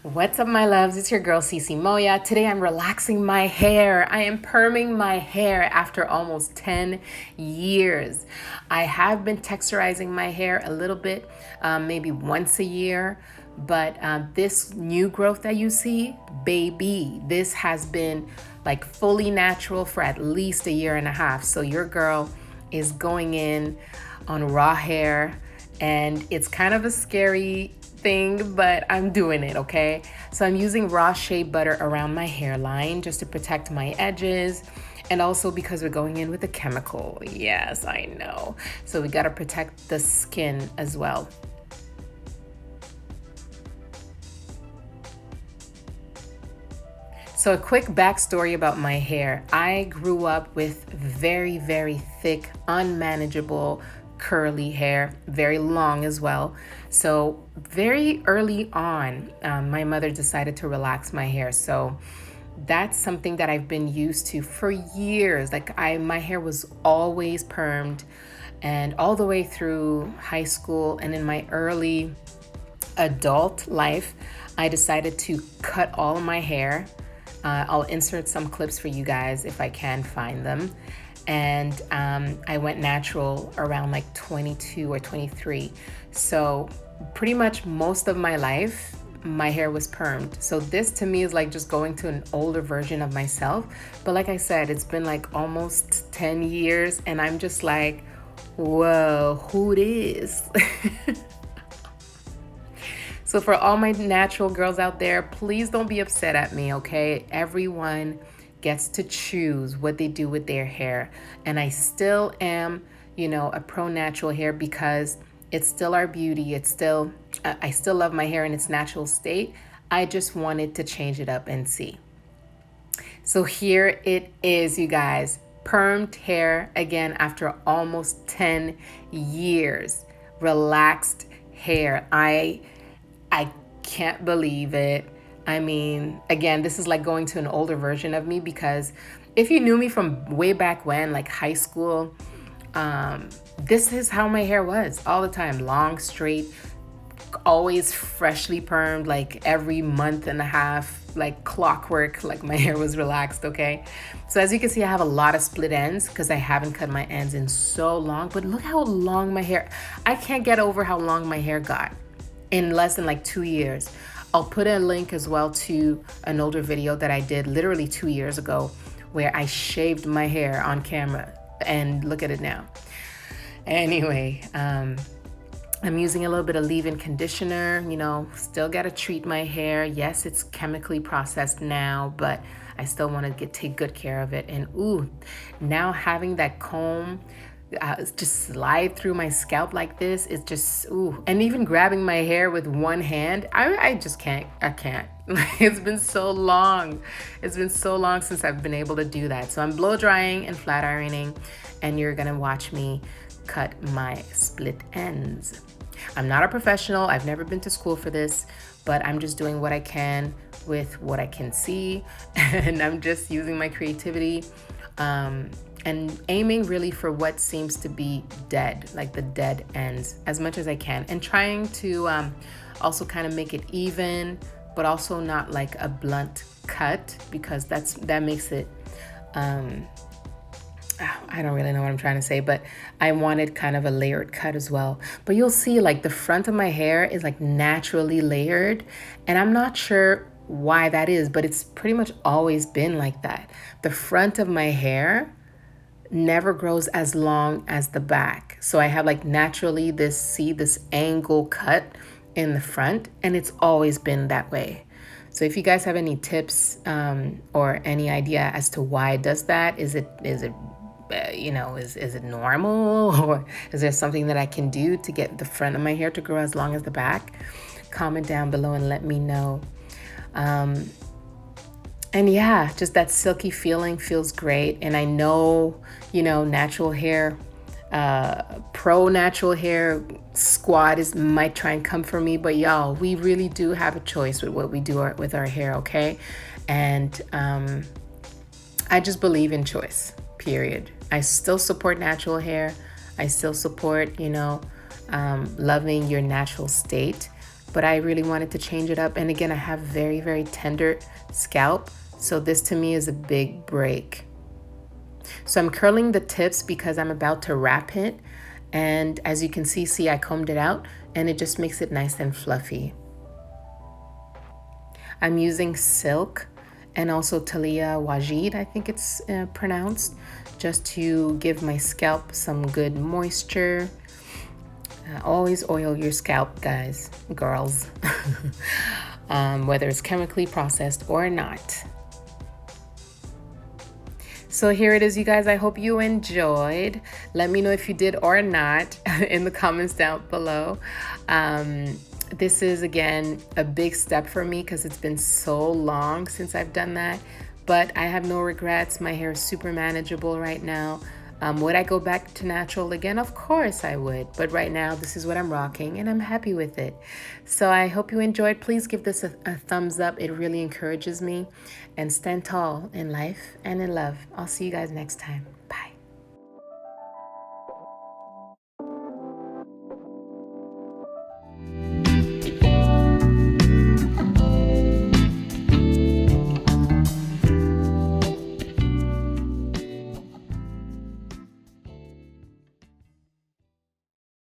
What's up, my loves? It's your girl CiCi Moya. Today I'm relaxing my hair. I am perming my hair after almost 10 years. I have been texturizing my hair a little bit, maybe once a year, but this new growth that you see, baby, this has been like fully natural for at least a year and a half. So your girl is going in on raw hair, and it's kind of a scary thing, but I'm doing it, okay? So I'm using raw shea butter around my hairline just to protect my edges, and also because we're going in with a chemical. Yes, I know. So we gotta protect the skin as well. So a quick backstory about my hair. I grew up with very, very thick, unmanageable, curly hair, very long as well. So very early on, my mother decided to relax my hair. So that's something that I've been used to for years. My hair was always permed, and all the way through high school and in my early adult life, I decided to cut all of my hair. I'll insert some clips for you guys if I can find them. And I went natural around like 22 or 23. So pretty much most of my life, my hair was permed. So this to me is like just going to an older version of myself. But like I said, it's been like almost 10 years and I'm just like, whoa, who this? So for all my natural girls out there, please don't be upset at me, okay? Everyone gets to choose what they do with their hair. And I still am, a pro natural hair because it's still our beauty. I still love my hair in its natural state. I just wanted to change it up and see. So here it is, you guys. Permed hair again after almost 10 years. Relaxed hair. I can't believe it. I mean, again, this is like going to an older version of me because if you knew me from way back when, like high school, this is how my hair was all the time. Long, straight, always freshly permed, like every month and a half, like clockwork, like my hair was relaxed, okay? So as you can see, I have a lot of split ends because I haven't cut my ends in so long, but look how long my hair, I can't get over how long my hair got in less than like 2 years. I'll put a link as well to an older video that I did literally 2 years ago where I shaved my hair on camera, and look at it now. Anyway, I'm using a little bit of leave-in conditioner, still gotta treat my hair. Yes, it's chemically processed now, but I still wanna take good care of it. And ooh, now having that comb just slide through my scalp like this, it's just, ooh. And even grabbing my hair with one hand, I just can't, I can't. It's been so long. It's been so long since I've been able to do that. So I'm blow drying and flat ironing, and you're gonna watch me cut my split ends. I'm not a professional. I've never been to school for this, but I'm just doing what I can with what I can see. And I'm just using my creativity, and aiming really for what seems to be dead, like the dead ends, as much as I can, and trying to also kind of make it even, but also not like a blunt cut, because that makes it, I don't really know what I'm trying to say, but I wanted kind of a layered cut as well. But you'll see like the front of my hair is like naturally layered, and I'm not sure why that is, but it's pretty much always been like that. The front of my hair never grows as long as the back. So I have like naturally this angle cut in the front, and it's always been that way. So if you guys have any tips or any idea as to why it does that, is it normal, or is there something that I can do to get the front of my hair to grow as long as the back? Comment down below and let me know. And yeah, just that silky feeling feels great. And I know, natural hair, pro natural hair squad might try and come for me, but y'all, we really do have a choice with what we do with our hair, okay? And I just believe in choice, period. I still support natural hair. I still support, loving your natural state. but I really wanted to change it up. And again, I have very, very tender scalp, so this to me is a big break. So I'm curling the tips because I'm about to wrap it. And as you can see, I combed it out and it just makes it nice and fluffy. I'm using silk and also Talia Wajid, I think it's pronounced, just to give my scalp some good moisture. Always oil your scalp, guys, girls, whether it's chemically processed or not. So here it is, you guys. I hope you enjoyed. Let me know if you did or not in the comments down below. This is, again, a big step for me because it's been so long since I've done that. But I have no regrets. My hair is super manageable right now. Would I go back to natural again? Of course I would. But right now, this is what I'm rocking and I'm happy with it. So I hope you enjoyed. Please give this a thumbs up. It really encourages me. And stand tall in life and in love. I'll see you guys next time. Bye.